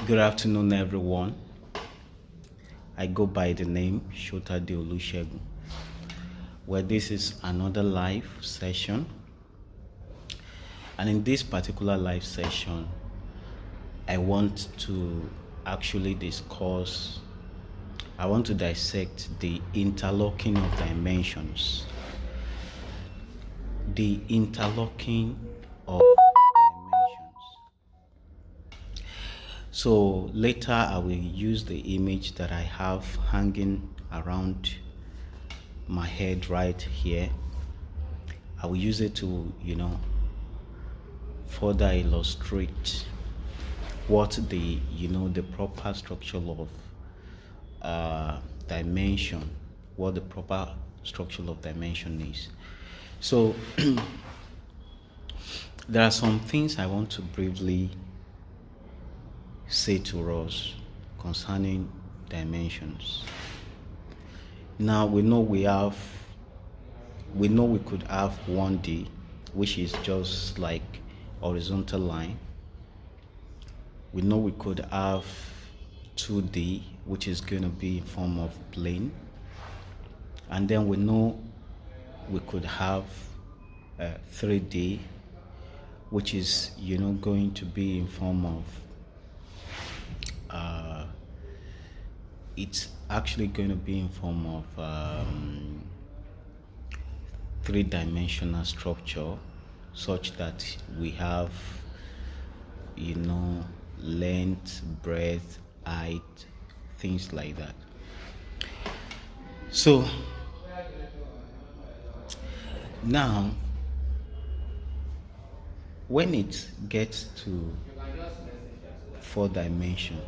Good afternoon, everyone. I go by the name Shota De Olusegun, where this is another live session. And in this particular live session, I want to actually dissect the interlocking of dimensions. The interlocking of dimensions. So later I will use the image that I have hanging around my head right here. I will use it to, further illustrate what the proper structure of dimension, what the proper structure of dimension is. So there are some things I want to briefly say to us concerning dimensions. Now we know we could have 1D, which is just like horizontal line. We know we could have 2D, which is going to be in form of plane. And then we know we could have 3D, which is going to be in form of it's actually going to be in form of three-dimensional structure, such that we have length, breadth, height, things like that. So now when it gets to 4 dimension,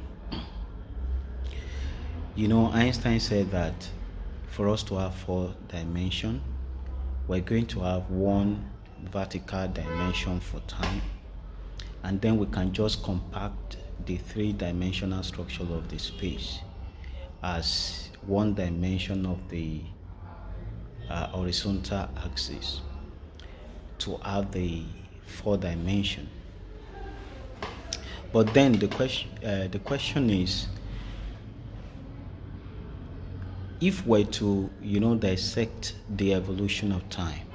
Einstein said that for us to have 4 dimension, we're going to have 1 vertical dimension for time, and then we can just compact the 3-dimensional structure of the space as 1 dimension of the horizontal axis to have the 4 dimension. But then the question is, if we're to dissect the evolution of time,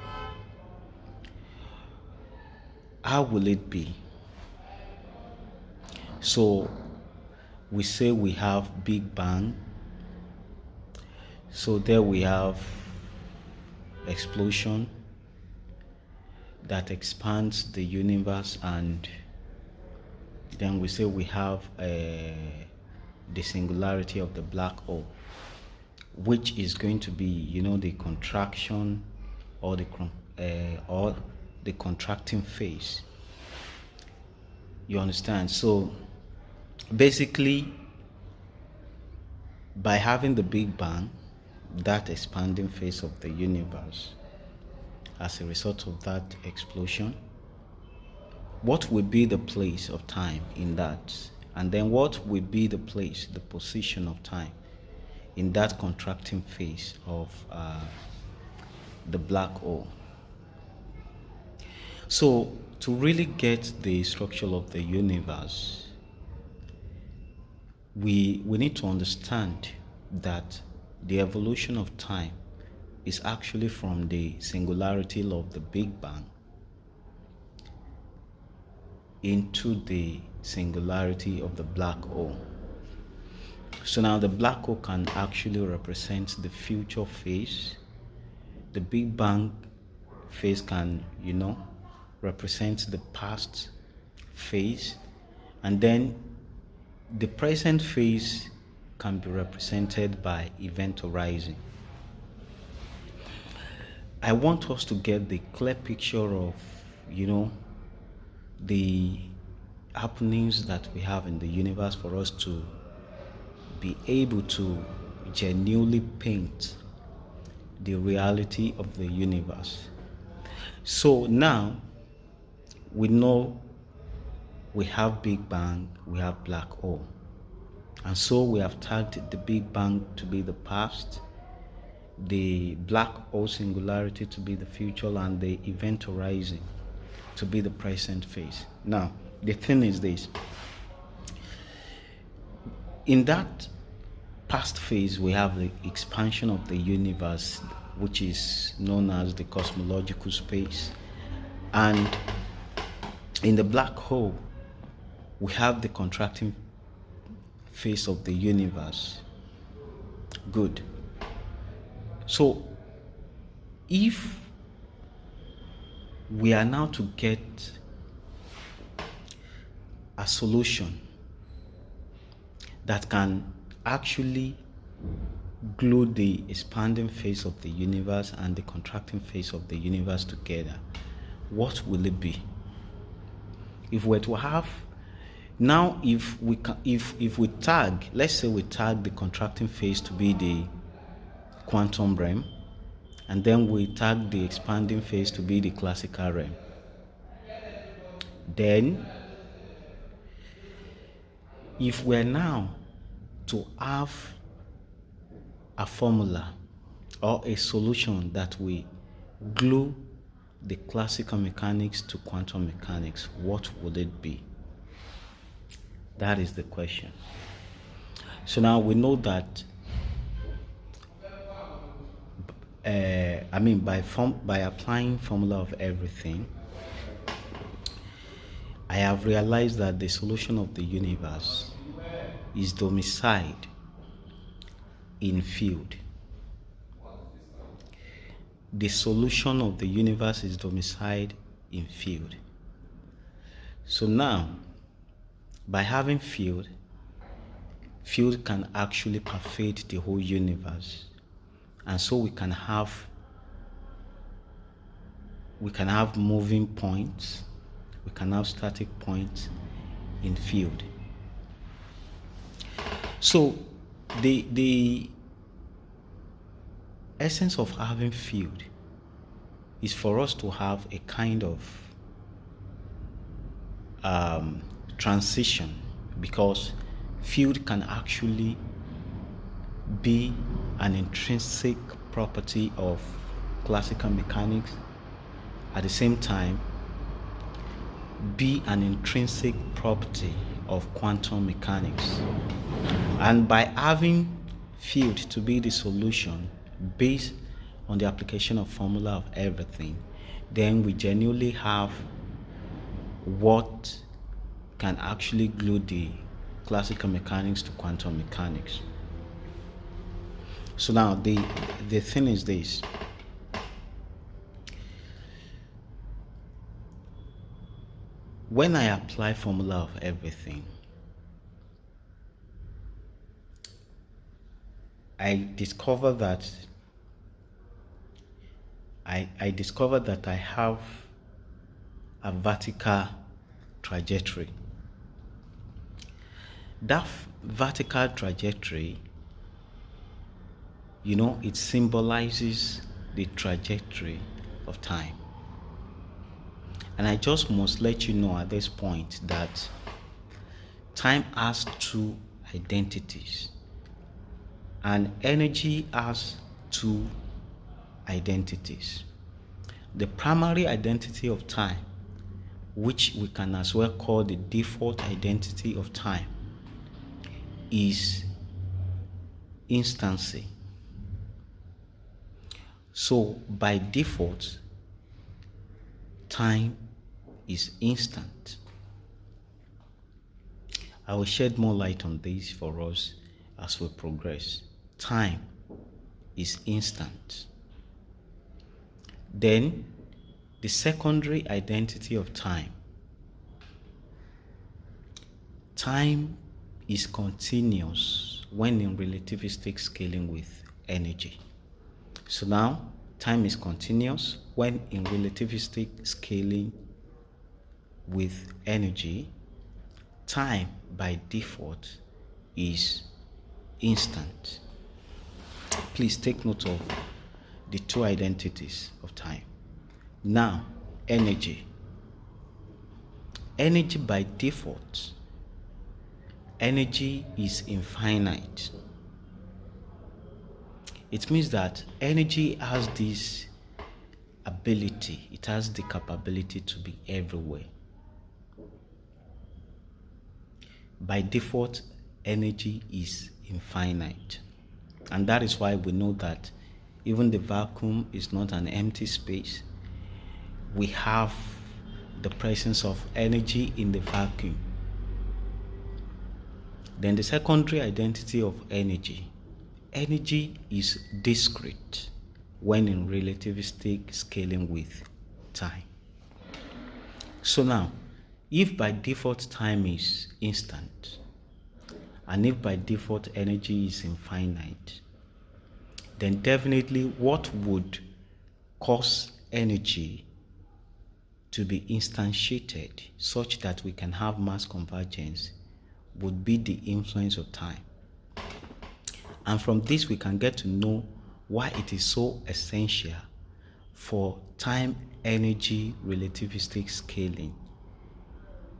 how will it be? So we say we have Big Bang, so there we have explosion that expands the universe, and then we say we have the singularity of the black hole, which is going to be the contraction or the contracting phase. You understand? So basically, by having the Big Bang, that expanding phase of the universe, as a result of that explosion, what will be the place of time in that? And then what will be the position of time in that contracting phase of the black hole? So to really get the structure of the universe, we need to understand that the evolution of time is actually from the singularity of the Big Bang into the singularity of the black hole. So now the black hole can actually represent the future phase. The Big Bang phase can, represent the past phase. And then the present phase can be represented by event horizon. I want us to get the clear picture of, the happenings that we have in the universe for us to be able to genuinely paint the reality of the universe. So now we know we have Big Bang, we have black hole. And so we have tagged the Big Bang to be the past, the black hole singularity to be the future, and the event horizon to be the present phase. Now, the thing is this. In that past phase, we have the expansion of the universe, which is known as the cosmological space. And in the black hole, we have the contracting phase of the universe. Good. So, if we are now to get a solution that can actually glue the expanding phase of the universe and the contracting phase of the universe together, what will it be? If we're to have now, if we tag, let's say we tag the contracting phase to be the quantum realm, and then we tag the expanding phase to be the classical realm, then if we're now to have a formula or a solution that we glue the classical mechanics to quantum mechanics, what would it be? That is the question. So now we know that by applying formula of everything, I have realized that the solution of the universe is domiciled in field. The solution of the universe is domiciled in field. So now, by having field can actually pervade the whole universe, and so we can have moving points, we can have static points in field. So the essence of having field is for us to have a kind of transition, because field can actually be an intrinsic property of classical mechanics, at the same time be an intrinsic property of quantum mechanics. And by having field to be the solution based on the application of formula of everything, then we genuinely have what can actually glue the classical mechanics to quantum mechanics. So now the thing is this. When I apply formula of everything, I discover that I have a vertical trajectory. That vertical trajectory, it symbolizes the trajectory of time. And I just must let you know at this point that time has two identities, and energy has two identities. The primary identity of time, which we can as well call the default identity of time, is instancy. So by default, time is instant. I will shed more light on this for us as we progress. Time is instant. Then the secondary identity of time. Time is continuous when in relativistic scaling with energy. So now, time is continuous when in relativistic scaling with energy. Time by default is instant. Please take note of the two identities of time. Now, energy. Energy by default. Energy is infinite. It means that energy has this ability, it has the capability to be everywhere. by default, energy is infinite. And that is why we know that even the vacuum is not an empty space. We have the presence of energy in the vacuum. Then the secondary identity of energy. Energy is discrete when in relativistic scaling with time. So now, if by default time is instant, and if by default energy is infinite, then definitely what would cause energy to be instantiated such that we can have mass convergence would be the influence of time. And from this we can get to know why it is so essential for time energy relativistic scaling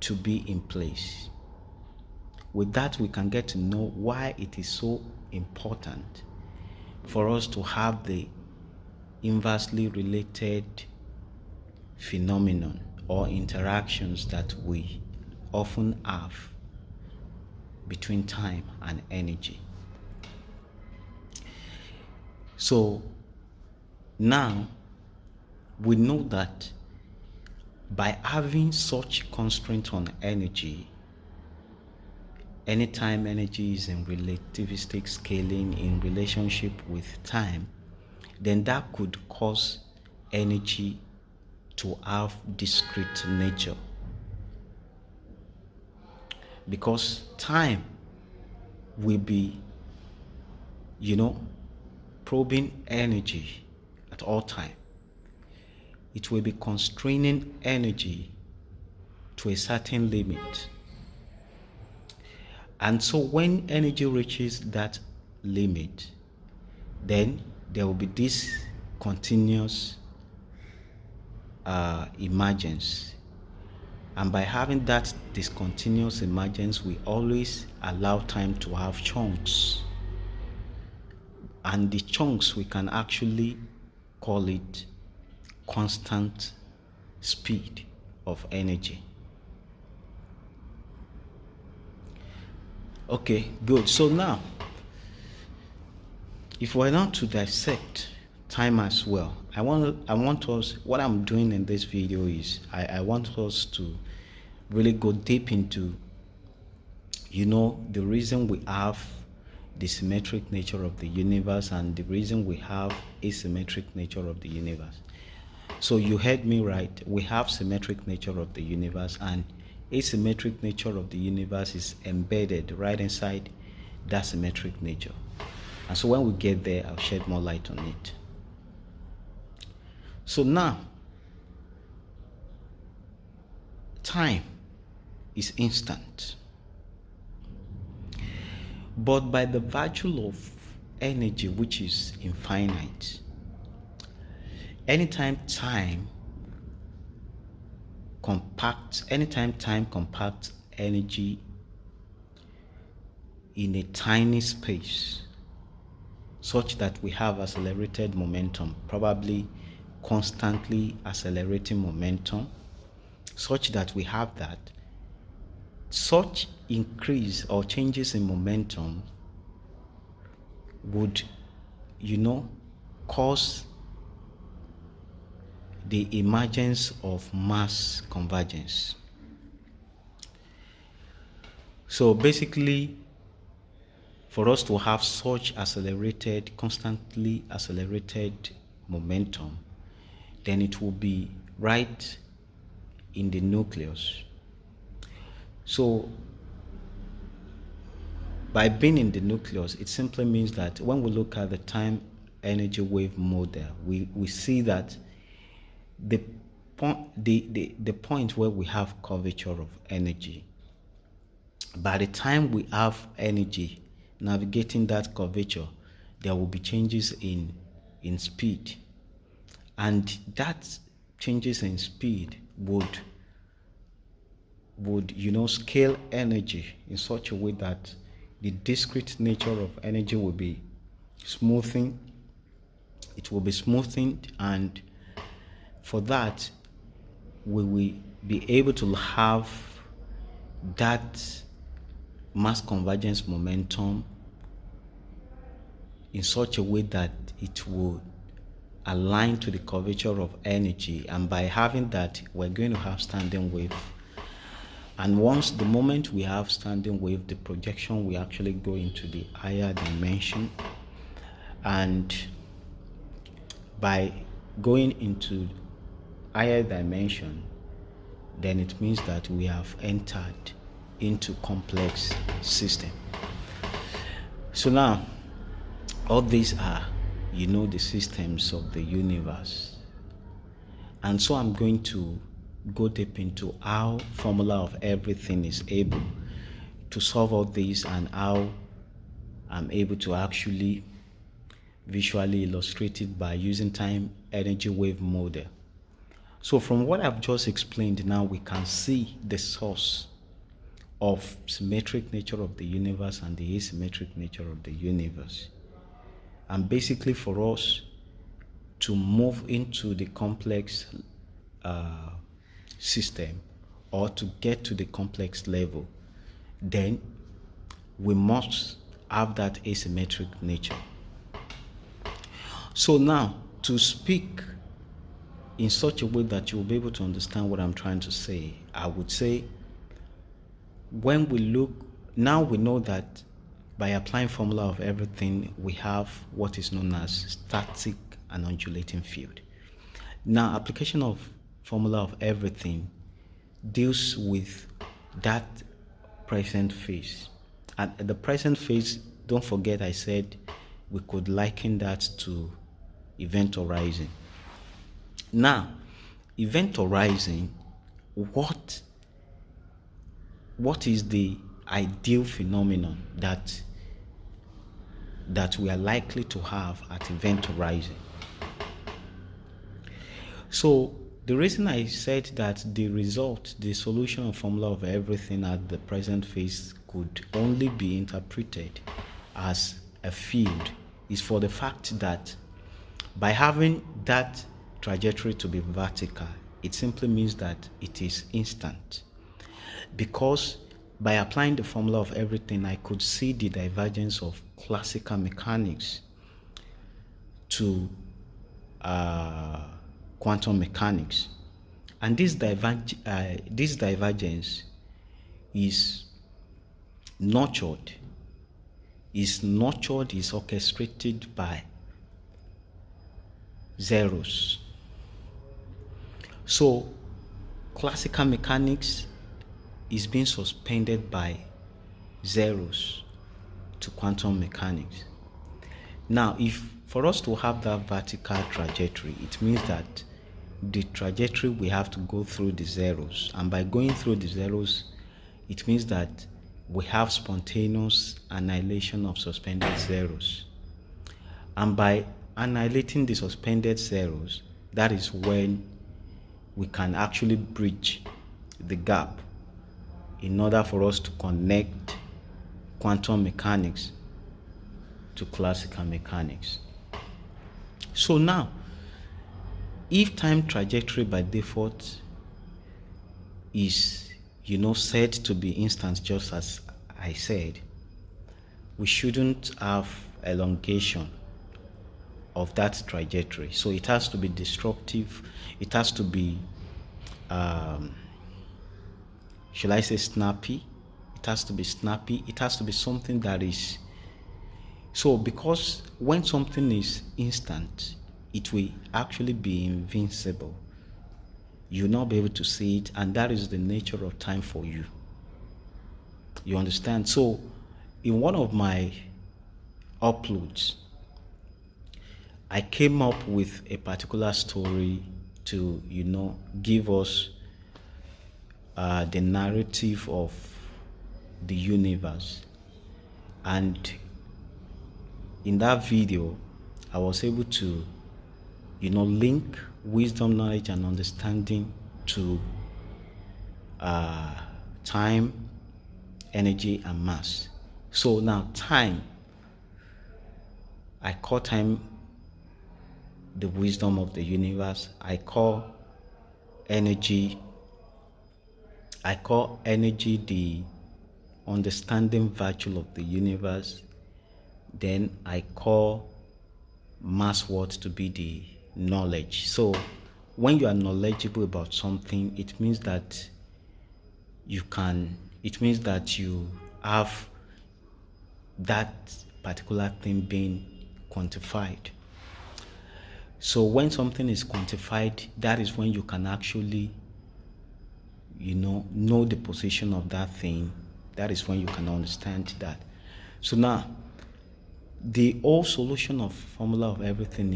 to be in place. With that, we can get to know why it is so important for us to have the inversely related phenomenon or interactions that we often have between time and energy. So now we know that by having such constraint on energy, anytime energy is in relativistic scaling in relationship with time, then that could cause energy to have discrete nature. Because time will be, probing energy at all time. It will be constraining energy to a certain limit. And so when energy reaches that limit, then there will be this continuous emergence. And by having that discontinuous emergence, we always allow time to have chunks. And the chunks, we can actually call it constant speed of energy. Okay, good. So now, if we're not to dissect time as well, I want us, what I'm doing in this video is, I want us to really go deep into, the reason we have the symmetric nature of the universe and the reason we have asymmetric nature of the universe. So you heard me right. We have symmetric nature of the universe, and asymmetric nature of the universe is embedded right inside that symmetric nature. And so when we get there, I'll shed more light on it. So now, time is instant. But by the virtue of energy, which is infinite, anytime time compacts energy in a tiny space, such that we have accelerated momentum, probably constantly accelerating momentum, such that we have that, such increase or changes in momentum would, cause the emergence of mass convergence. So basically, for us to have such constantly accelerated momentum, then it will be right in the nucleus. So by being in the nucleus, it simply means that when we look at the time energy wave model, we see that the point where we have curvature of energy, by the time we have energy navigating that curvature, there will be changes in speed, and that changes in speed would scale energy in such a way that the discrete nature of energy will be smoothing. It will be smoothened, and for that we will be able to have that mass convergence momentum in such a way that it would align to the curvature of energy, and by having that, we're going to have standing wave. And once the moment we have standing wave, the projection will actually go into the higher dimension, and by going into higher dimension, then it means that we have entered into complex system. So now, all these are, the systems of the universe. And so I'm going to go deep into how formula of everything is able to solve all these, and how I'm able to actually visually illustrate it by using time energy wave model. So from what I've just explained, now we can see the source of symmetric nature of the universe and the asymmetric nature of the universe. And basically, for us to move into the complex system, or to get to the complex level, then we must have that asymmetric nature. So now, to speak in such a way that you'll be able to understand what I'm trying to say, I would say, when we look, now we know that by applying formula of everything, we have what is known as static and undulating field. Now, application of formula of everything deals with that present phase. And the present phase, don't forget I said we could liken that to event horizon. Now, event horizon, what is the ideal phenomenon that we are likely to have at event horizon? So the reason I said that the solution of formula of everything at the present phase could only be interpreted as a field is for the fact that by having that trajectory to be vertical, it simply means that it is instant. Because by applying the formula of everything, I could see the divergence of classical mechanics to quantum mechanics. And this divergence is nurtured, is orchestrated by zeros. So classical mechanics is being suspended by zeros to quantum mechanics. Now, if for us to have that vertical trajectory, it means that the trajectory we have to go through the zeros, and by going through the zeros, it means that we have spontaneous annihilation of suspended zeros. And by annihilating the suspended zeros, that is when we can actually bridge the gap in order for us to connect quantum mechanics to classical mechanics. So now, if time trajectory by default is, said to be instant, just as I said, we shouldn't have elongation of that trajectory. So it has to be disruptive. It has to be, should I say snappy? It has to be snappy. It has to be something that is, so because when something is instant, it will actually be invincible. You'll not be able to see it, and that is the nature of time for you. You understand? So in one of my uploads, I came up with a particular story to, give us the narrative of the universe. And in that video, I was able to, link wisdom, knowledge, and understanding to time, energy, and mass. So now time, I call time the wisdom of the universe. I call energy the understanding virtue of the universe, then I call mass what to be the knowledge. So when you are knowledgeable about something, it means that you have that particular thing being quantified. So when something is quantified, that is when you can actually know the position of that thing. That is when you can understand that. So now the whole solution of formula of everything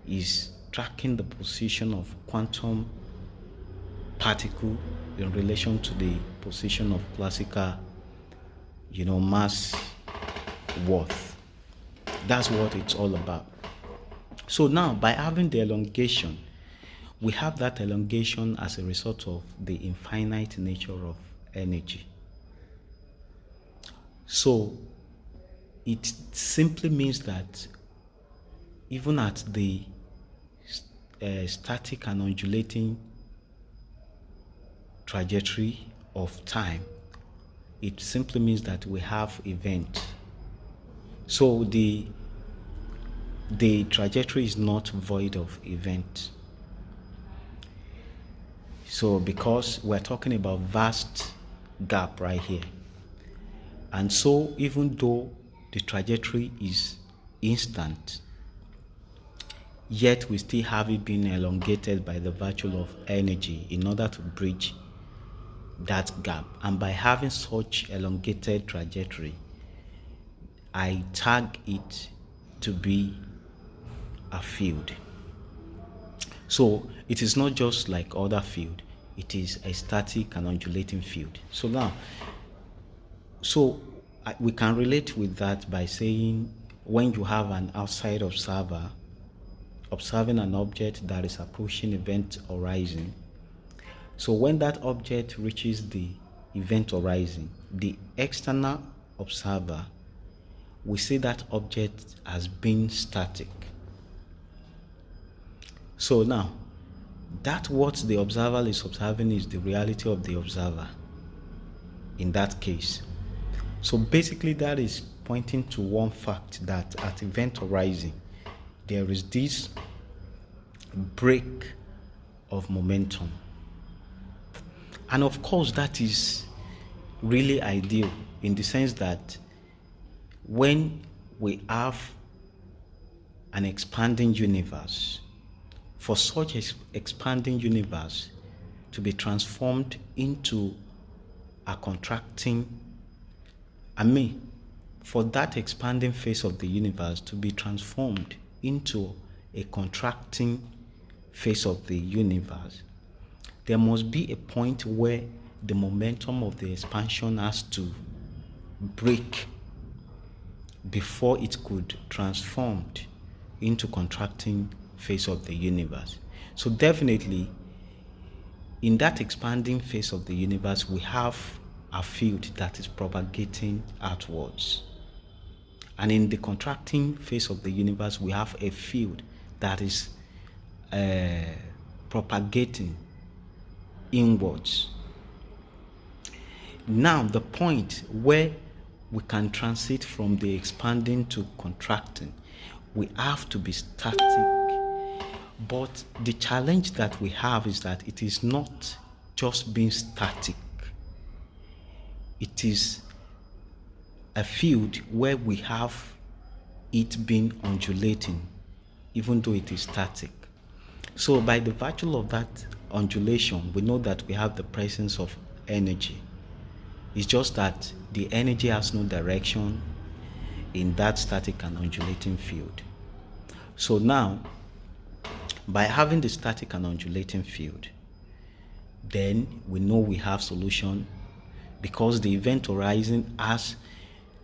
is tracking the position of quantum particle in relation to the position of classical mass worth. That's what it's all about. So now, by having the elongation, we have that elongation as a result of the infinite nature of energy. So it simply means that even at the static and undulating trajectory of time, it simply means that we have event. So the trajectory is not void of event. So because we're talking about vast gap right here, and so even though the trajectory is instant, yet we still have it being elongated by the virtue of energy in order to bridge that gap. And by having such elongated trajectory, I tag it to be a field. So it is not just like other field, it is a static and undulating field. So now, we can relate with that by saying, when you have an outside observer observing an object that is approaching event horizon, so when that object reaches the event horizon, the external observer will see that object as being static. So now, that what the observer is observing is the reality of the observer in that case. So basically that is pointing to one fact, that at event horizon there is this break of momentum. And of course that is really ideal in the sense that when we have an expanding universe, for such expanding universe to be transformed into a contracting, for that expanding phase of the universe to be transformed into a contracting phase of the universe, there must be a point where the momentum of the expansion has to break before it could transform into contracting phase of the universe. So definitely in that expanding phase of the universe, we have a field that is propagating outwards, and in the contracting phase of the universe we have a field that is propagating inwards. Now the point where we can transit from the expanding to contracting, we have to be static. But the challenge that we have is that it is not just being static. It is a field where we have it being undulating, even though it is static. So by the virtue of that undulation, we know that we have the presence of energy. It's just that the energy has no direction in that static and undulating field. So now, by having the static and undulating field, then we know we have solution, because the event horizon has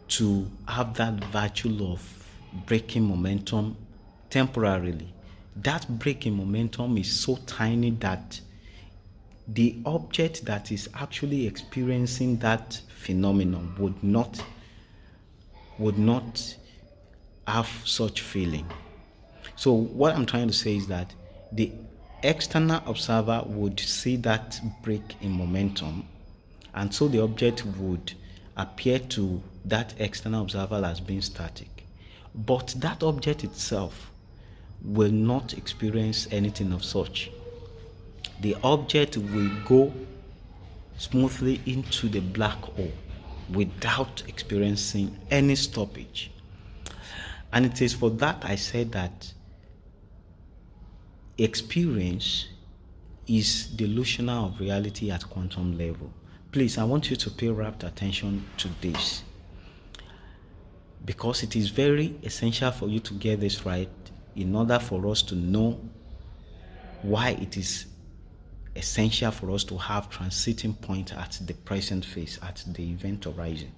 to have that virtue of breaking momentum temporarily. That breaking momentum is so tiny that the object that is actually experiencing that phenomenon would not have such feeling. So what I'm trying to say is that the external observer would see that break in momentum, and so the object would appear to that external observer as being static, but that object itself will not experience anything of such. The object will go smoothly into the black hole without experiencing any stoppage. And it is for that I said that experience is delusional of reality at quantum level. Please, I want you to pay rapt attention to this, because it is very essential for you to get this right in order for us to know why it is essential for us to have transiting point at the present phase, at the event horizon.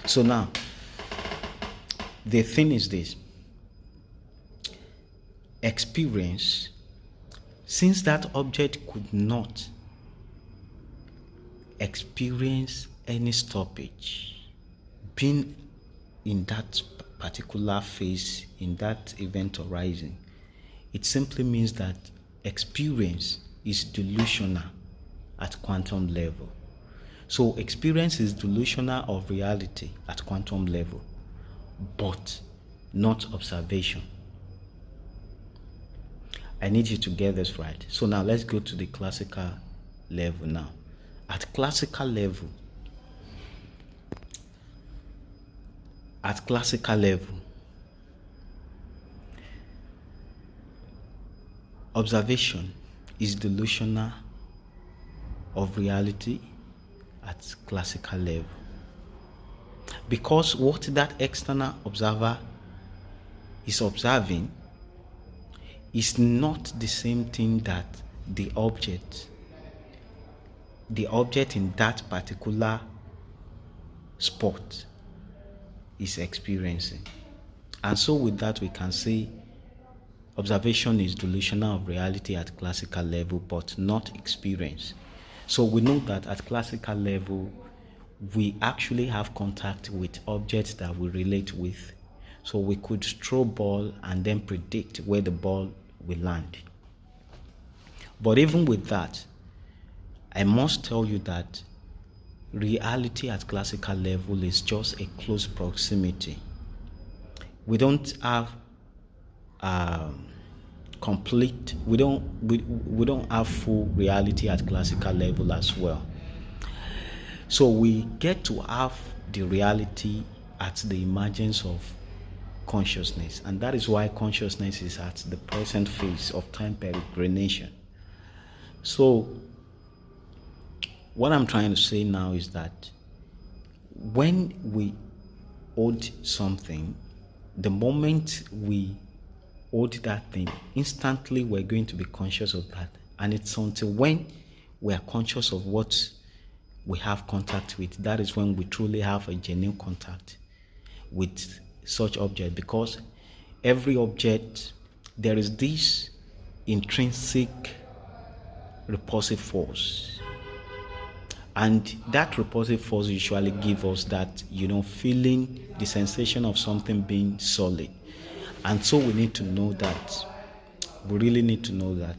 So now, the thing is this: experience, since that object could not experience any stoppage, being in that particular phase, in that event horizon, it simply means that experience is delusional at quantum level. So experience is delusional of reality at quantum level, but not observation. I need you to get this right. So now let's go to the classical level now. At classical level, observation is delusional of reality at classical level, because what that external observer is observing is not the same thing that the object in that particular spot is experiencing. And so with that, we can say observation is delusional of reality at classical level, but not experience. So we know that at classical level, we actually have contact with objects that we relate with. So we could throw ball and then predict where the ball will land. But even with that, I must tell you that reality at classical level is just a close proximity. We don't have we don't have full reality at classical level as well. So we get to have the reality at the emergence of consciousness, and that is why consciousness is at the present phase of time peregrination. So what I'm trying to say now is that when we hold something, the moment we hold that thing, instantly we're going to be conscious of that. And it's until when we are conscious of what we have contact with, that is when we truly have a genuine contact with such object. Because every object, there is this intrinsic repulsive force, and that repulsive force usually gives us that, feeling, the sensation of something being solid. And so we need to know that. We really need to know that.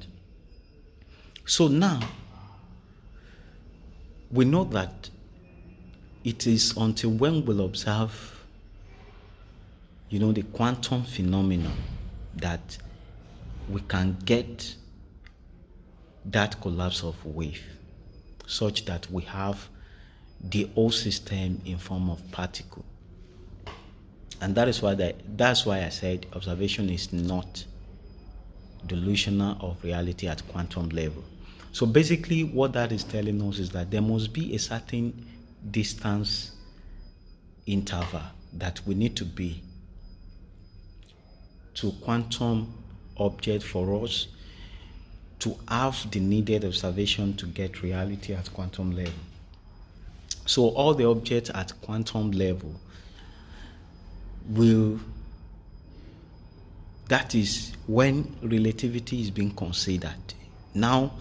So now, we know that it is until when we'll observe, the quantum phenomenon, that we can get that collapse of wave, such that we have the whole system in form of particle. And that's why I said observation is not delusional of reality at quantum level. So basically what that is telling us is that there must be a certain distance interval that we need to be to quantum object for us to have the needed observation to get reality at quantum level. So all the objects at quantum level that is when relativity is being considered. Now,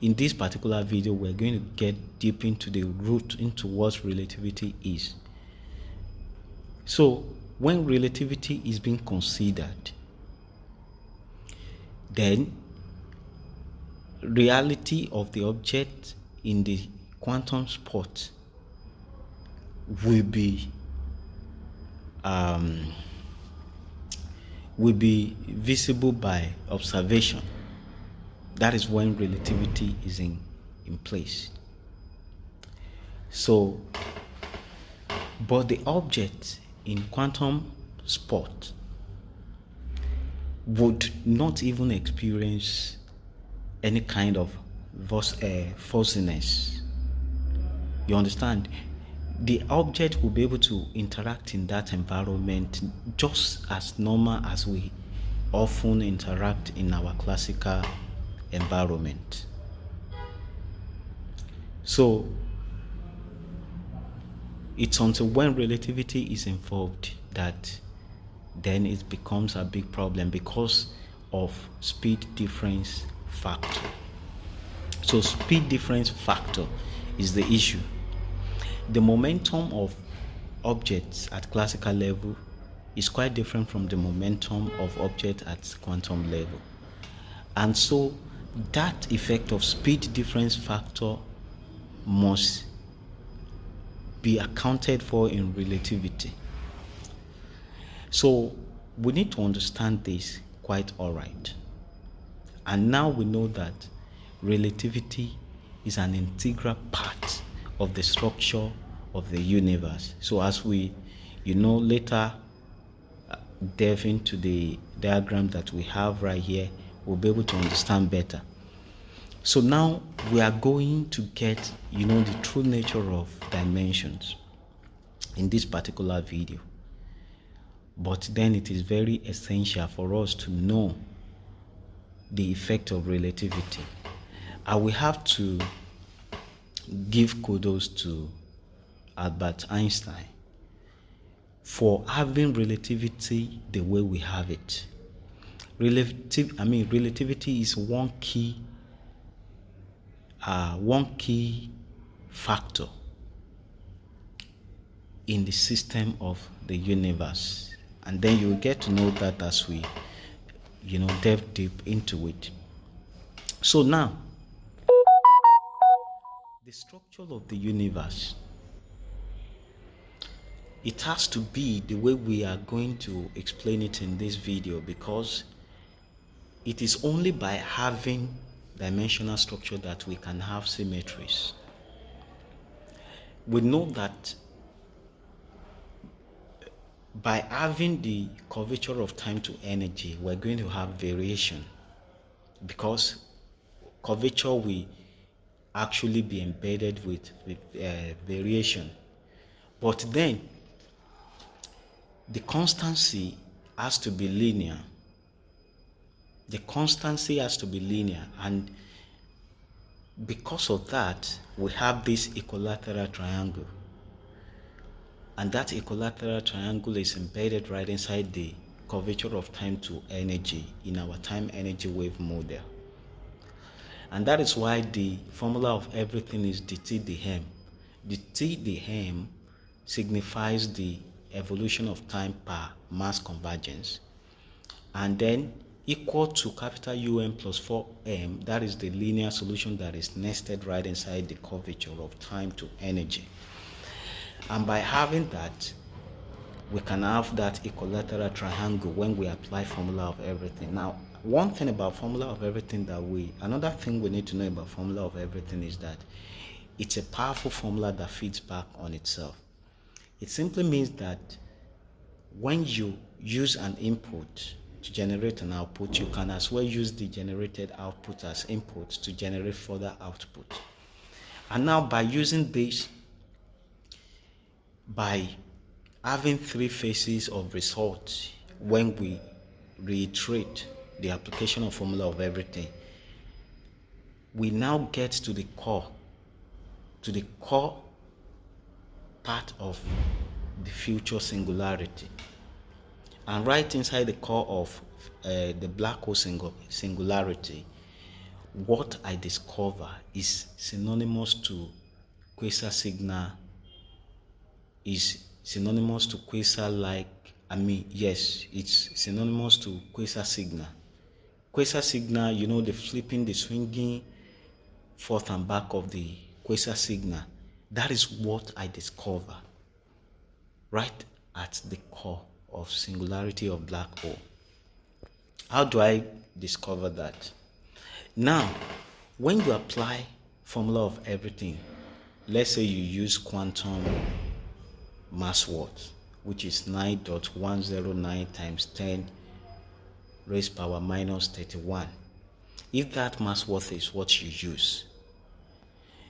in this particular video, we're going to get deep into the root into what relativity is. So when relativity is being considered, then reality of the object in the quantum spot will be visible by observation. That is when relativity is in place. So, but the object in quantum spot would not even experience any kind of fuzziness. You understand? The object will be able to interact in that environment just as normal as we often interact in our classical environment. So it's until when relativity is involved that then it becomes a big problem because of speed difference factor. So speed difference factor is the issue. The momentum of objects at classical level is quite different from the momentum of objects at quantum level. And so that effect of speed difference factor must be accounted for in relativity. So we need to understand this quite all right. And now we know that relativity is an integral part of the structure of the universe. So as we, later delve into the diagram that we have right here, we'll be able to understand better. So now we are going to get, the true nature of dimensions in this particular video. But then it is very essential for us to know the effect of relativity. I will have to give kudos to Albert Einstein for having relativity the way we have it. Relativity is one key factor in the system of the universe. And then you will get to know that as we, delve deep into it. So now, the structure of the universe, it has to be the way we are going to explain it in this video, because it is only by having dimensional structure that we can have symmetries. We know that by having the curvature of time to energy, we're going to have variation, because curvature will actually be embedded with variation. But then the constancy has to be linear. And because of that, we have this equilateral triangle. And that equilateral triangle is embedded right inside the curvature of time to energy in our time energy wave model. And that is why the formula of everything is dt dm. Dt dm signifies the evolution of time per mass convergence. And then equal to capital Un plus 4m, that is the linear solution that is nested right inside the curvature of time to energy. And by having that, we can have that equilateral triangle when we apply formula of everything. Now, one thing about formula of everything another thing we need to know about formula of everything is that it's a powerful formula that feeds back on itself. It simply means that when you use an input to generate an output, you can as well use the generated output as input to generate further output. And now by using this, by having three phases of results, when we reiterate the application of formula of everything, we now get to the core part of the future singularity. And right inside the core of the black hole singularity, what I discover is synonymous to quasar signal, is synonymous to quasar-like, it's synonymous to quasar signal. Quasar signal, the flipping, the swinging forth and back of the quasar signal, that is what I discover. right at the core of singularity of black hole. How do I discover that? Now, when you apply formula of everything, let's say you use quantum mass worth, which is 9.109 times 10 raised power minus 31. If that mass worth is what you use,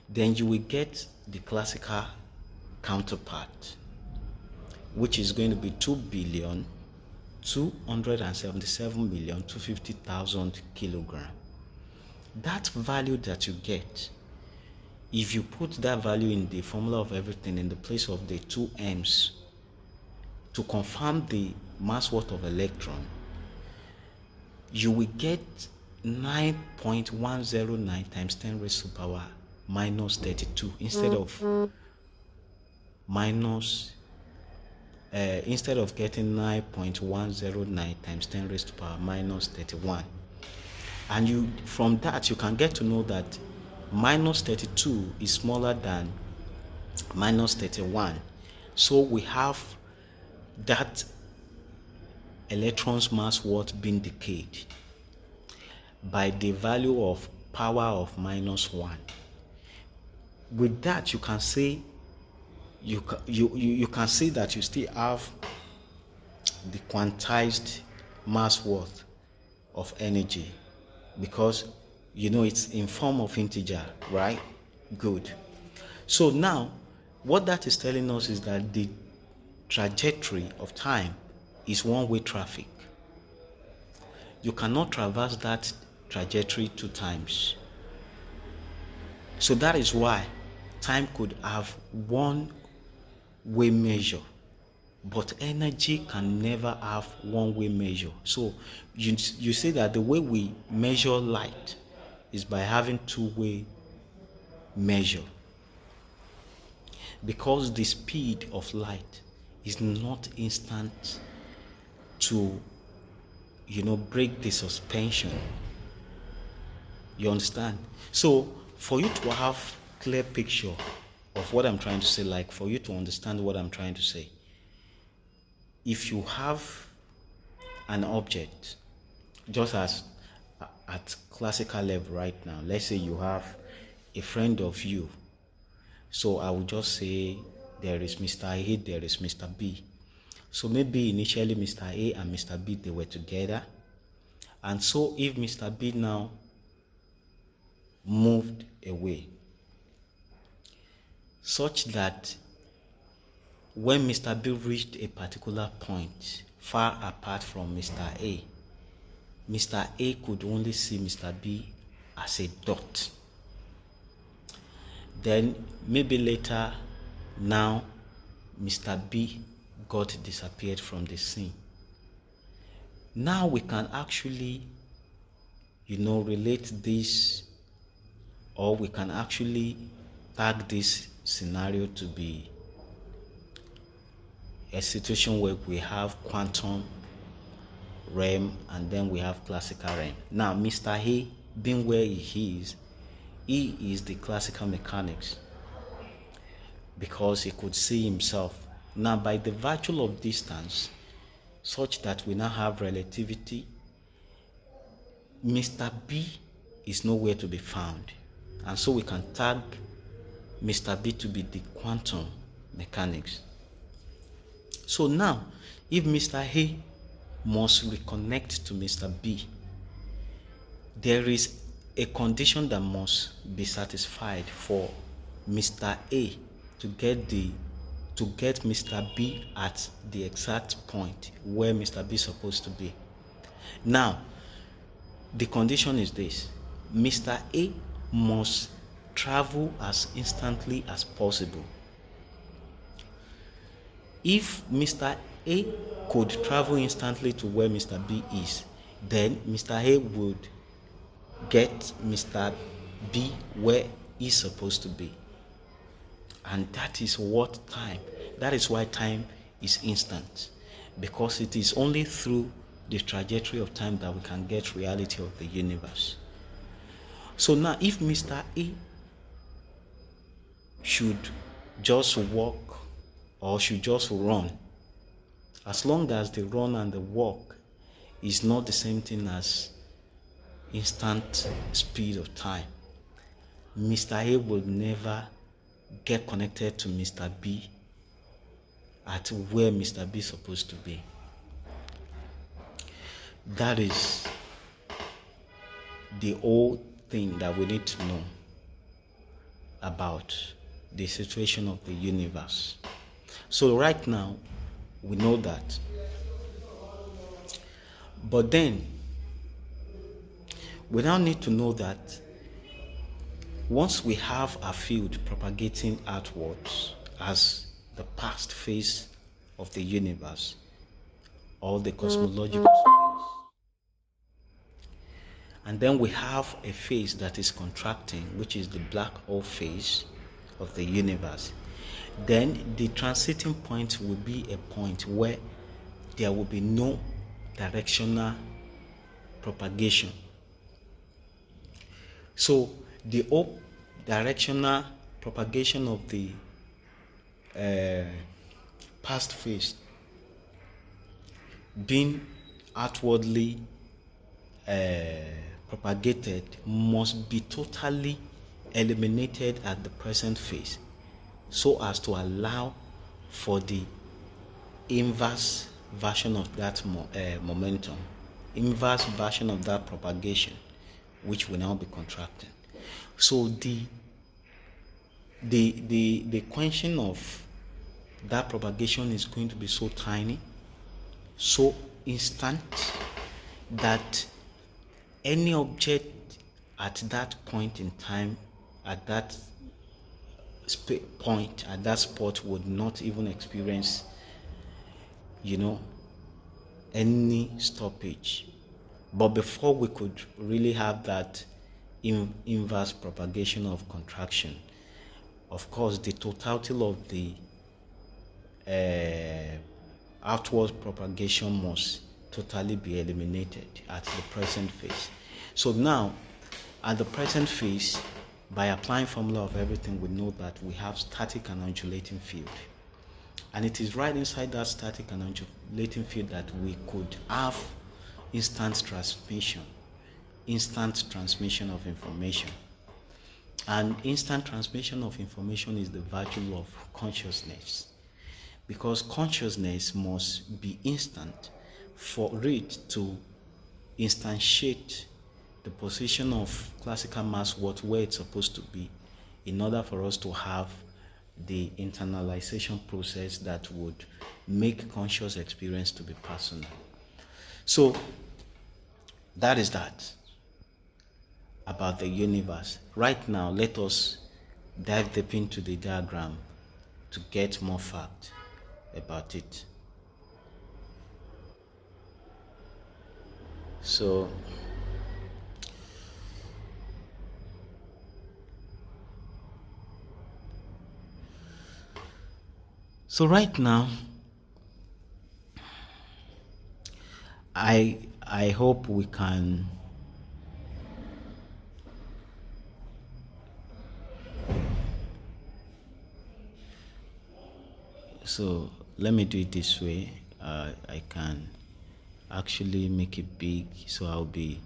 then you will get the classical counterpart, which is going to be 2,277,250,000 kilograms. That value that you get, if you put that value in the formula of everything in the place of the two m's to confirm the mass worth of electron, you will get 9.109 times 10 raised to power minus 32 instead of getting 9.109 times 10 raised to power minus 31. And from that you can get to know that minus 32 is smaller than minus 31. So we have that electron's mass worth being decayed by the value of power of minus 1. With that, you can say you can see that you still have the quantized mass worth of energy, because it's in form of integer, right? Good. So now what that is telling us is that the trajectory of time is one-way traffic. You cannot traverse that trajectory 2 times. So that is why time could have one-way measure, but energy can never have one-way measure. So you see that the way we measure light is by having two-way measure, because the speed of light is not instant to break the suspension. You understand? So for you to have clear picture of what I'm trying to say, like for you to understand what I'm trying to say, if you have an object, just as at classical level right now, let's say you have a friend of you. So I will just say there is Mr. A, there is Mr. B. So maybe initially Mr. A and Mr. B, they were together. And so if Mr. B now moved away, such that when Mr. B reached a particular point far apart from Mr. A could only see Mr. B as a dot. Then maybe later, now Mr. B disappeared from the scene. Now we can actually relate this, or we can actually tag this scenario to be a situation where we have quantum realm and then we have classical realm. Now Mr. A, being where he is the classical mechanics, because he could see himself. Now by the virtue of distance, such that we now have relativity, Mr. B is nowhere to be found, and so we can tag Mr. B to be the quantum mechanics. So now if Mr. A must reconnect to Mr. B, there is a condition that must be satisfied for Mr. A to get Mr. B at the exact point where Mr. B is supposed to be. Now, the condition is this: Mr. A must travel as instantly as possible. If Mr. A could travel instantly to where Mr. B is, then Mr. A would get Mr. B where he's supposed to be. And that is what time. That is why time is instant, because it is only through the trajectory of time that we can get reality of the universe. So now if Mr. A should just walk or should just run, as long as the run and the walk is not the same thing as instant speed of time, Mr. A will never get connected to Mr. B at where Mr. B is supposed to be. That is the whole thing that we need to know about the situation of the universe. So right now, we know that. But then, we now need to know that once we have a field propagating outwards as the past phase of the universe or the cosmological space, and then we have a phase that is contracting, which is the black hole phase of the universe, then the transiting point will be a point where there will be no directional propagation. So the directional propagation of the past phase being outwardly propagated must be totally eliminated at the present phase, so as to allow for the inverse version of that momentum, inverse version of that propagation, which will now be contracting. So the quenching of that propagation is going to be so tiny, so instant, that any object at that point in time, at that point, at that spot, would not even experience, any stoppage. But before we could really have that inverse propagation of contraction, of course, the totality of the outward propagation must totally be eliminated at the present phase. So now, at the present phase, by applying formula of everything, we know that we have static and undulating field. And it is right inside that static and undulating field that we could have instant transmission of information. And instant transmission of information is the virtue of consciousness, because consciousness must be instant for it to instantiate the position of classical mass where it's supposed to be, in order for us to have the internalization process that would make conscious experience to be personal. So that is that about the universe. Right now, let us dive deep into the diagram to get more fact about it. So right now, I hope we can so let me do it this way. I can actually make it big, so I'll be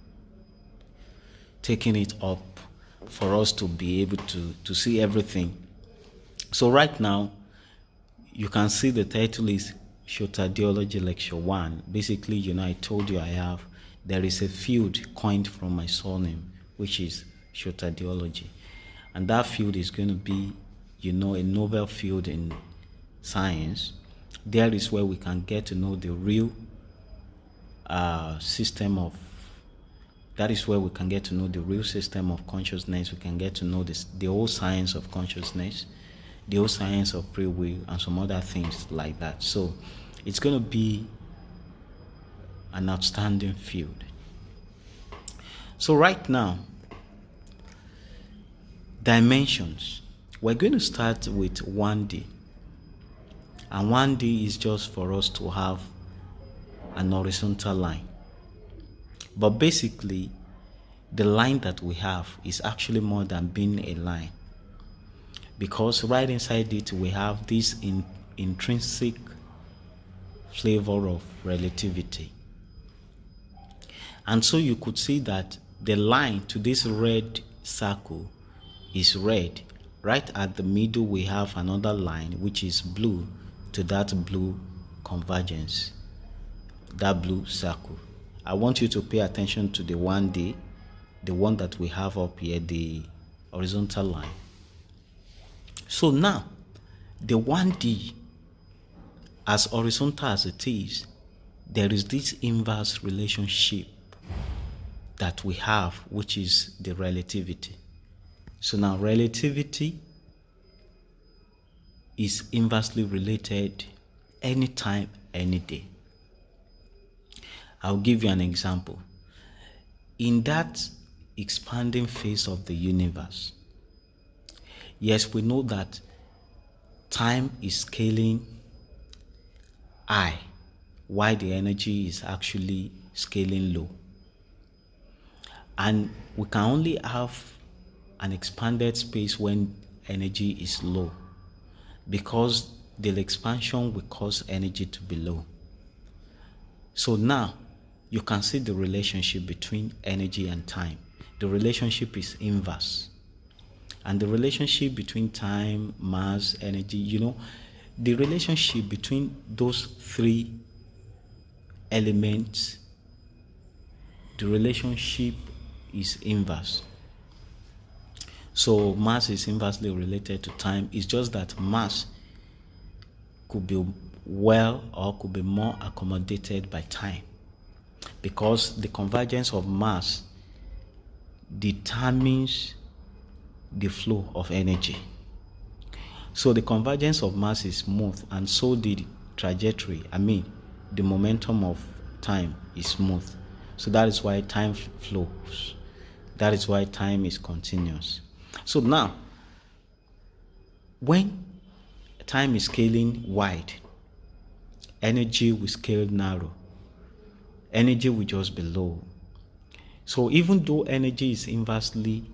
taking it up for us to be able to see everything. So right now, you can see the title is Shotadiology Lecture 1. Basically, I told you there is a field coined from my surname, which is Shotadiology. And that field is going to be, a novel field in science. There is where we can get to know the real system of consciousness. We can get to know the whole science of consciousness, the whole science of free will, and some other things like that. So it's going to be an outstanding field. So right now, dimensions. We're going to start with 1D. And 1D is just for us to have an horizontal line. But basically, the line that we have is actually more than being a line, because right inside it we have this intrinsic flavor of relativity. And so you could see that the line to this red circle is red. Right at the middle we have another line which is blue to that blue convergence, that blue circle. I want you to pay attention to the 1D, the one that we have up here, the horizontal line. So now, the 1D, as horizontal as it is, there is this inverse relationship that we have, which is the relativity. So now relativity is inversely related anytime, any day. I'll give you an example. In that expanding phase of the universe, yes, we know that time is scaling high, while the energy is actually scaling low. And we can only have an expanded space when energy is low, because the expansion will cause energy to be low. So now you can see the relationship between energy and time. The relationship is inverse. And the relationship between time, mass, energy, the relationship between those three elements, the relationship is inverse. So mass is inversely related to time. It's just that mass could be well or could be more accommodated by time, because the convergence of mass determines the flow of energy. So the convergence of mass is smooth, and so the trajectory, the momentum of time is smooth. So that is why time flows. That is why time is continuous. So now, when time is scaling wide, energy will scale narrow. Energy will just be low. So even though energy is inversely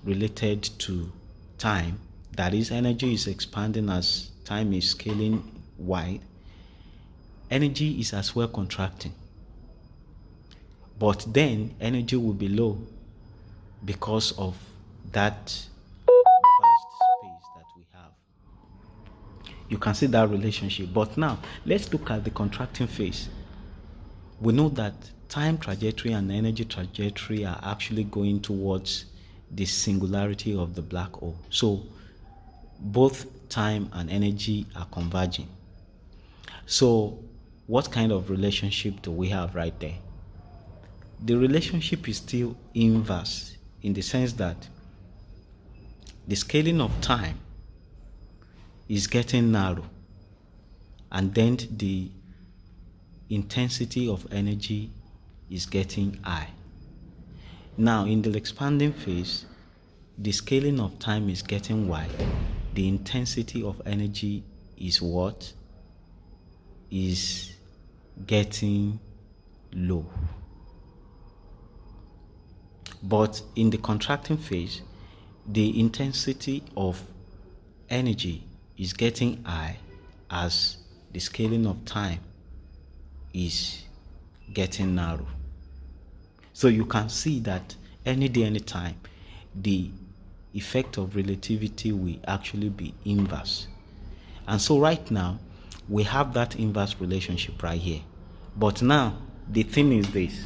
related to time, that is, energy is expanding as time is scaling wide, energy is as well contracting. But then energy will be low because of that vast space that we have. You can see that relationship. But now, let's look at the contracting phase. We know that time trajectory and energy trajectory are actually going towards the singularity of the black hole. So both time and energy are converging. So what kind of relationship do we have right there? The relationship is still inverse, in the sense that the scaling of time is getting narrow, and then the intensity of energy is getting high. Now, in the expanding phase, the scaling of time is getting wide. The intensity of energy is what? Is getting low. But in the contracting phase, the intensity of energy is getting high as the scaling of time is getting narrow. So you can see that any day, any time, the effect of relativity will actually be inverse. And so right now, we have that inverse relationship right here. But now, the thing is this.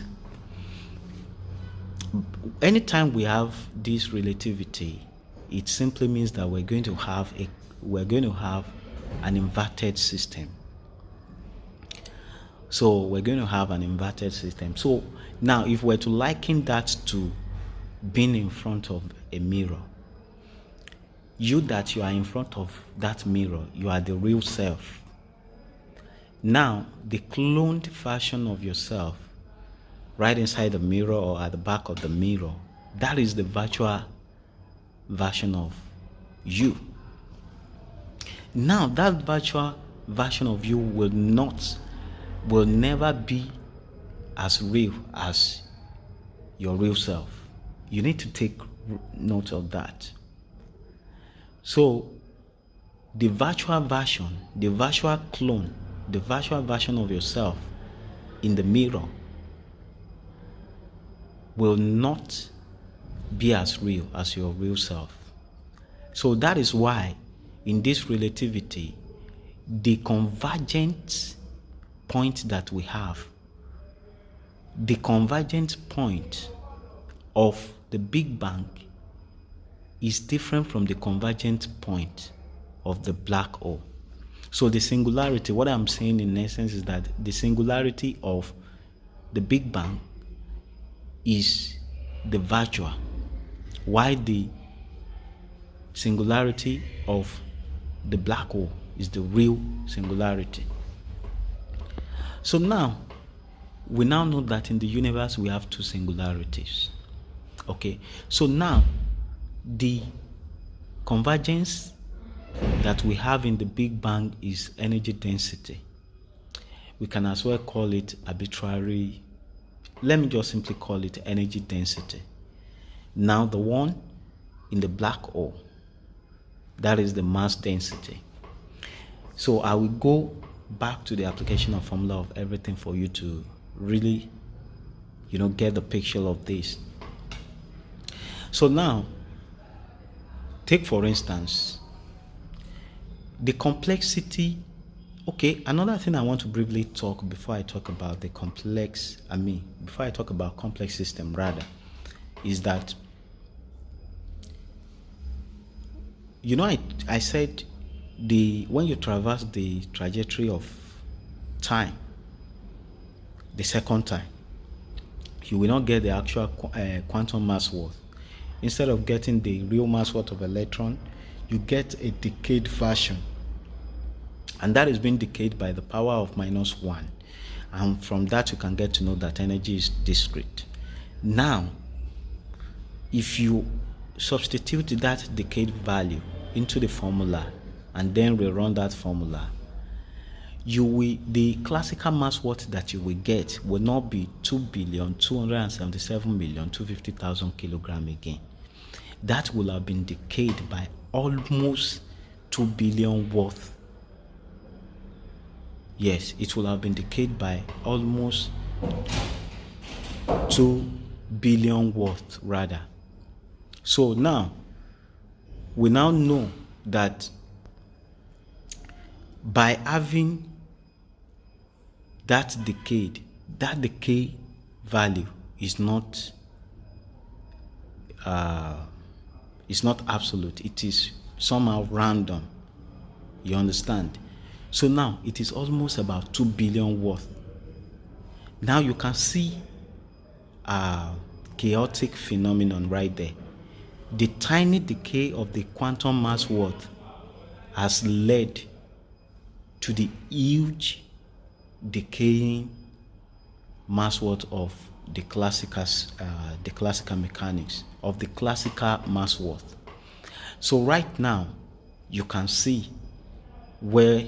Anytime we have this relativity, it simply means that we're going to have an inverted system. So we're going to have an inverted system. So now, if we're to liken that to being in front of a mirror, you are in front of that mirror, you are the real self. Now, the cloned version of yourself, right inside the mirror or at the back of the mirror, that is the virtual version of you. Now, that virtual version of you will never be as real as your real self. You need to take note of that. So, the virtual version, the virtual clone, the virtual version of yourself in the mirror will not be as real as your real self. So that is why in this relativity, the convergent point that we have, the convergent point of the Big Bang is different from the convergent point of the black hole. So the singularity, what I'm saying in essence is that the singularity of the Big Bang is the virtual, while the singularity of the black hole is the real singularity. So now, we now know that in the universe we have two singularities. Okay, so now the convergence that we have in the Big Bang is energy density. We can as well call it arbitrary. Let me just simply call it energy density. Now the one in the black hole, that is the mass density. So I will go back to the application of formula of everything for you to really, get the picture of this. So now, take for instance, the complexity. Okay, another thing I want to briefly talk before I talk about before I talk about complex system rather, is that, I said when you traverse the trajectory of time, the second time, you will not get the actual quantum mass worth. Instead of getting the real mass worth of electron, you get a decayed version. And that is being decayed by the power of -1. And from that, you can get to know that energy is discrete. Now, if you substitute that decayed value into the formula and then rerun that formula, the classical mass worth that you will get will not be 2,277,250,000 kilograms again. That will have been decayed by almost 2 billion worth. Yes, it will have been decayed by almost 2 billion worth rather. So now, we now know that by having that decay value is not absolute. It is somehow random. You understand? So now it is almost about 2 billion worth. Now you can see a chaotic phenomenon right there. The tiny decay of the quantum mass worth has led to the huge decaying mass worth of the classical mechanics, of the classical mass worth. So right now, you can see where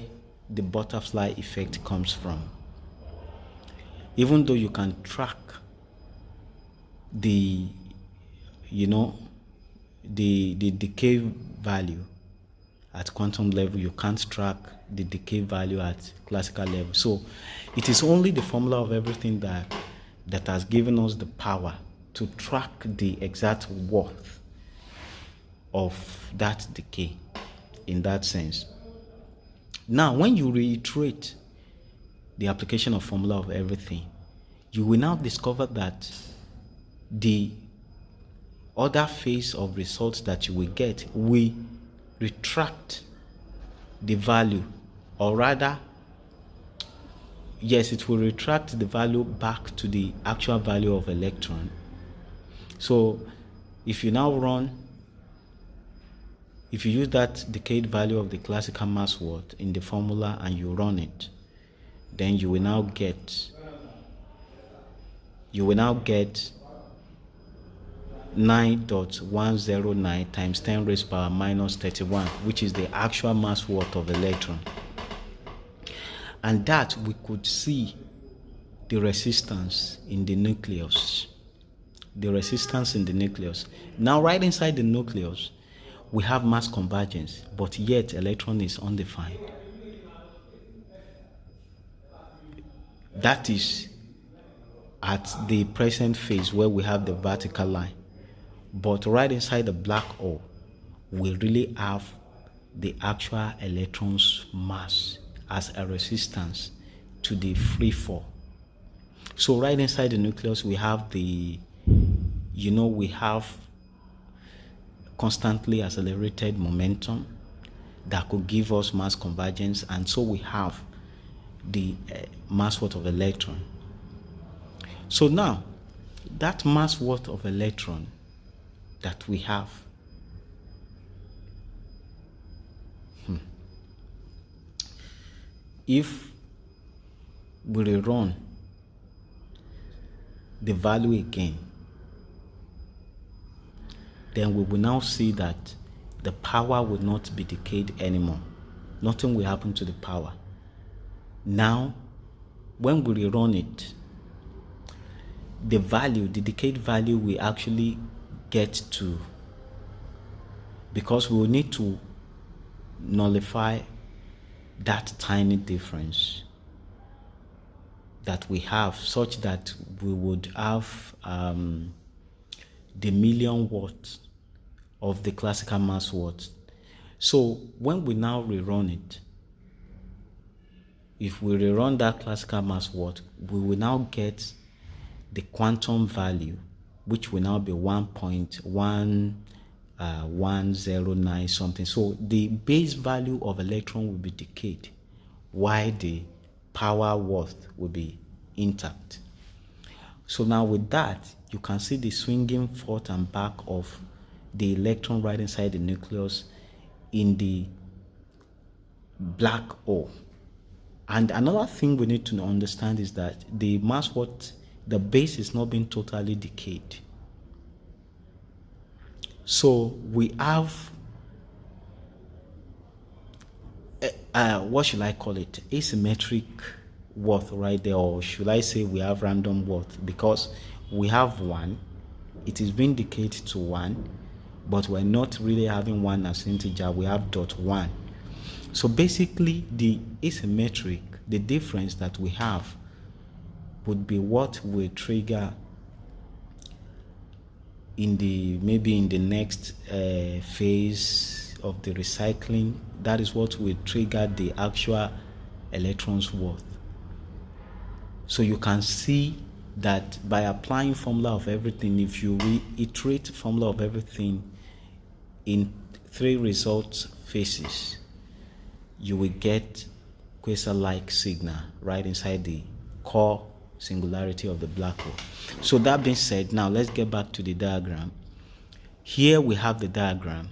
the butterfly effect comes from. Even though you can track the decay value at quantum level, you can't track the decay value at classical level. So it is only the formula of everything that has given us the power to track the exact worth of that decay in that sense. Now, when you reiterate the application of formula of everything, you will now discover that the other phase of results that you will get will retract the value, or rather, yes, it will retract the value back to the actual value of electron. So if you use that decayed value of the classical mass worth in the formula and you run it, then you will now get 9.109 times 10 raised power minus 31, which is the actual mass worth of electron. And that we could see the resistance in the nucleus. Now, right inside the nucleus, we have mass convergence, but yet electron is undefined. That is at the present phase where we have the vertical line. But right inside the black hole, we really have the actual electron's mass as a resistance to the free fall. So right inside the nucleus, we have we have constantly accelerated momentum that could give us mass convergence, and so we have the mass worth of electron. So now, that mass worth of electron that we have, if we rerun the value again, then we will now see that the power will not be decayed anymore. Nothing will happen to the power. Now, when we rerun it, the decayed value we actually get to, because we will need to nullify that tiny difference that we have, such that we would have the million watts of the classical mass watts. So when we now rerun it, if we rerun that classical mass watt, we will now get the quantum value, which will now be 1.1109 something. So the base value of electron will be decayed, while the power worth will be intact. So now with that, you can see the swinging forth and back of the electron right inside the nucleus in the black hole. And another thing we need to understand is that the mass worth, the base is not being totally decayed. So we have what should I call it? Asymmetric worth right there, or should I say we have random worth, because we have 1, it is being decayed to 1, but we're not really having 1 as integer, we have .1. So basically the asymmetric, the difference that we have, would be what will trigger maybe in the next phase of the recycling. That is what will trigger the actual electron's worth. So you can see that by applying formula of everything, if you reiterate formula of everything in 3 result phases, you will get quasar-like signal right inside the core singularity of the black hole. So that being said, now let's get back to the diagram. Here we have the diagram.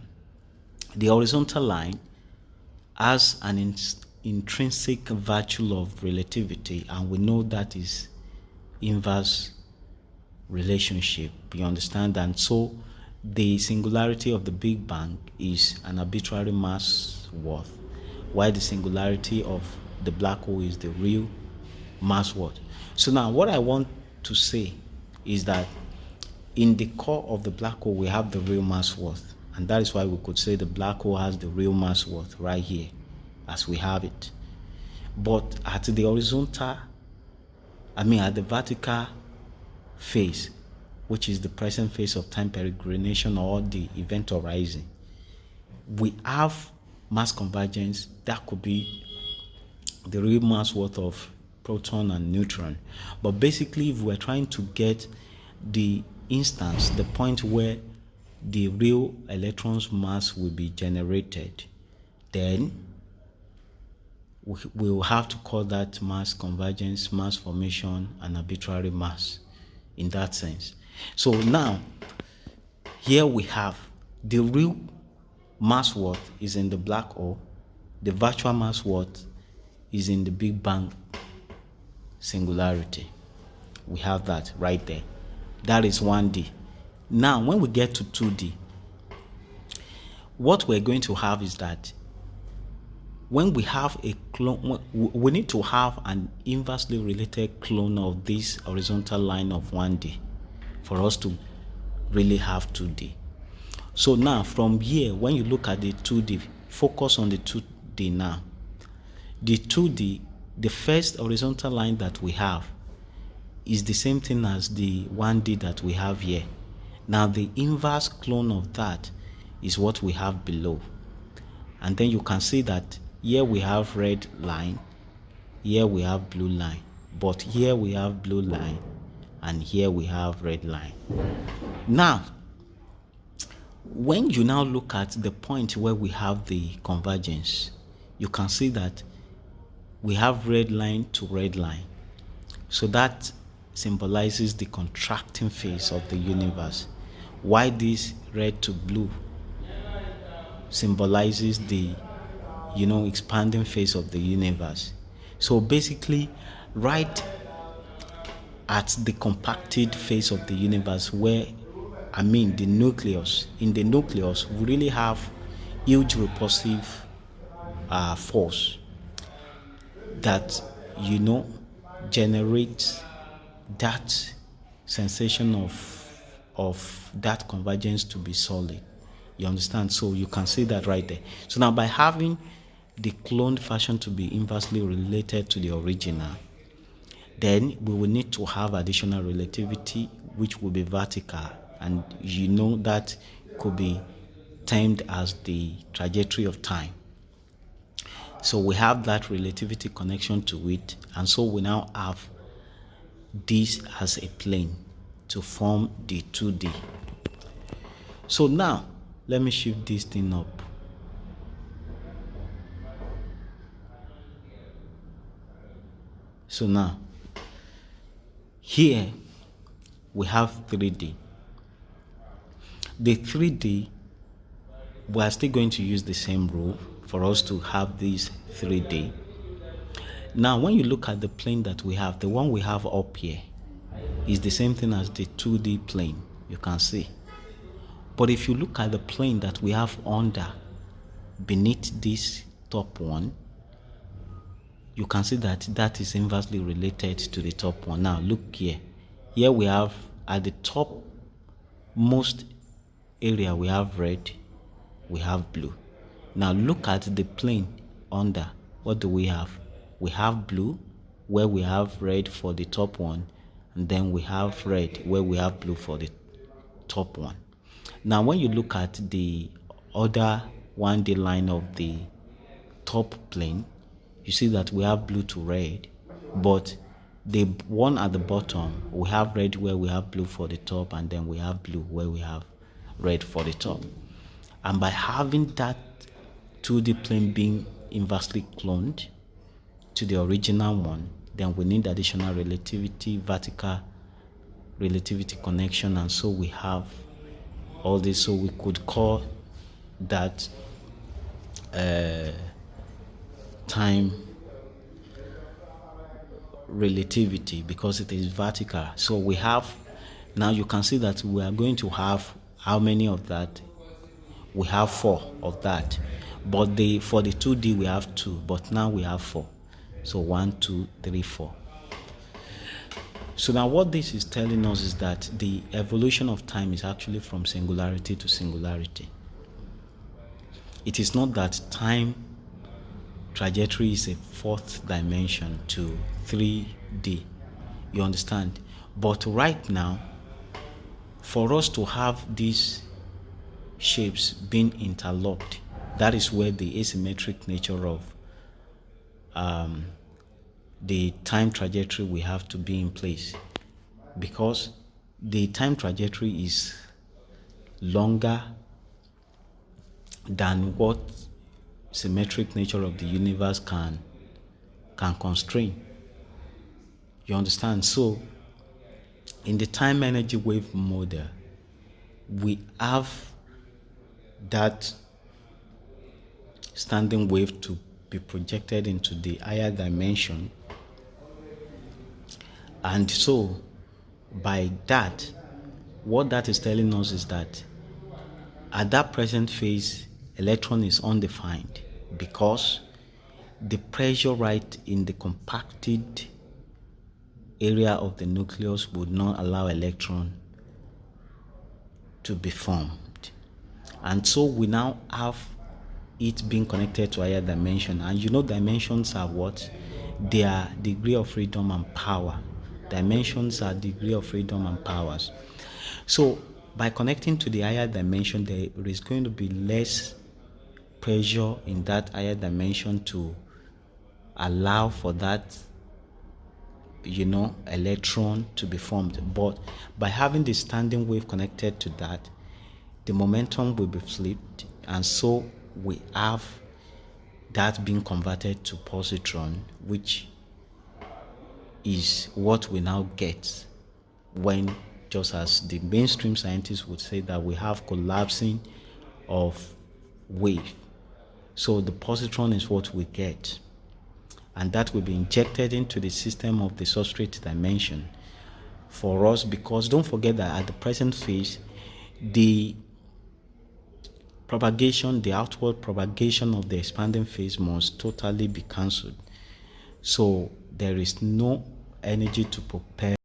The horizontal line has an intrinsic virtue of relativity, and we know that is inverse relationship, you understand? And so the singularity of the Big Bang is an arbitrary mass worth, while the singularity of the black hole is the real mass worth. So now what I want to say is that in the core of the black hole we have the real mass worth, and that is why we could say the black hole has the real mass worth right here as we have it. But at the vertical phase, which is the present phase of time peregrination or the event horizon, we have mass convergence that could be the real mass worth of proton and neutron. But basically, if we're trying to get the instance, the point where the real electron's mass will be generated, then we will have to call that mass convergence, mass formation, and arbitrary mass in that sense. So now, here we have the real mass worth is in the black hole, the virtual mass worth is in the Big Bang singularity. We have that right there. That is 1D. Now, when we get to 2D, what we're going to have is that when we have a clone, we need to have an inversely related clone of this horizontal line of 1D for us to really have 2D. So now from here, when you look at the 2D, focus on the 2D now. The 2D, the first horizontal line that we have is the same thing as the 1D that we have here. Now the inverse clone of that is what we have below. And then you can see that here we have red line, here we have blue line, but here we have blue line, and here we have red line. Now, when you now look at the point where we have the convergence, you can see that we have red line to red line. So that symbolizes the contracting phase of the universe. Why this red to blue symbolizes the expanding phase of the universe. So basically, right at the compacted phase of the universe, where the nucleus, in the nucleus we really have huge repulsive force that generates that sensation of that convergence to be solid. You understand? So you can see that right there. So now by having the cloned version to be inversely related to the original, then we will need to have additional relativity, which will be vertical, and that could be termed as the trajectory of time. So we have that relativity connection to it, and so we now have this as a plane to form the 2D. So now let me shift this thing up. So now here we have 3D. The 3D, we are still going to use the same rule for us to have this 3D. Now when you look at the plane that we have, the one we have up here is the same thing as the 2D plane, you can see. But if you look at the plane that we have under, beneath this top one, you can see that that is inversely related to the top one. Now look here. Here we have at the top most area we have red, we have blue. Now look at the plane under. What do we have? We have blue where we have red for the top one, and then we have red where we have blue for the top one. Now when you look at the other 1D line of the top plane, you see that we have blue to red, but the one at the bottom, we have red where we have blue for the top, and then we have blue where we have red for the top. And by having that 2D plane being inversely cloned to the original one, then we need additional relativity, vertical relativity connection, and so we have all this. So we could call that time relativity because it is vertical. So we have, now you can see that we are going to have how many of that? We have 4 of that, but for the 2D we have 2, but now we have 4. So 1, 2, 3, 4. So now what this is telling us is that the evolution of time is actually from singularity to singularity. It is not that time trajectory is a 4th dimension to 3D. You understand? But right now, for us to have these shapes being interlocked, that is where the asymmetric nature of the time trajectory we have to be in place, because the time trajectory is longer than what symmetric nature of the universe can constrain. You understand? So in the time energy wave model, we have that standing wave to be projected into the higher dimension, and so by that, what that is telling us is that at that present phase, electron is undefined because the pressure right in the compacted area of the nucleus would not allow electron to be formed. And so we now have it being connected to higher dimension. And dimensions are what? They are degree of freedom and power. Dimensions are degree of freedom and powers. So by connecting to the higher dimension, there is going to be less pressure in that higher dimension to allow for that electron to be formed. But by having the standing wave connected to that, the momentum will be flipped, and so we have that being converted to positron, which is what we now get when, just as the mainstream scientists would say, that we have collapsing of wave. So the positron is what we get, and that will be injected into the system of the substrate dimension for us, because don't forget that at the present phase, the outward propagation of the expanding phase must totally be cancelled. So there is no energy to propel